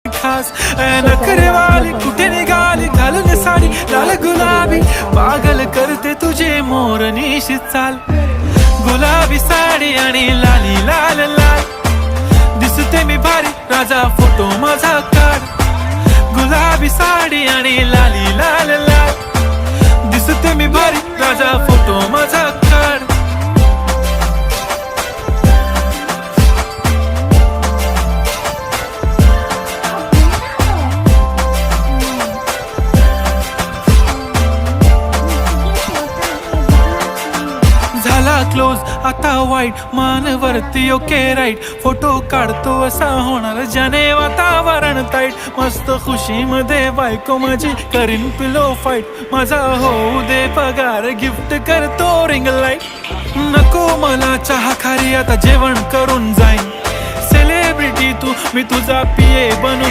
खास नखरेवाली कुठे निघाली घालून साडी लाल गुलाबी पागल करते तुझे मोरनीशी चाल गुलाबी साडी आणि लाली लाल लाल दिसते मी भारी राजा फोटो माझा काढ गुलाबी साडी आणि लाली लाल लाल दिसते मी भारी राजा फोटो माझा काढ क्लोज आता वाईट मानवरती ओके राईट फोटो काढतो असा होणार ज्याने वातावरण ताईट मस्त खुशी मध्ये बायको माझी करीन पिलो फाईट माझा होऊ दे पगार गिफ्ट करतो रिंग लाईट नको मला चहा खारी आता जेवण करून जाईन सेलिब्रिटी तू मी तुझा पिये बनून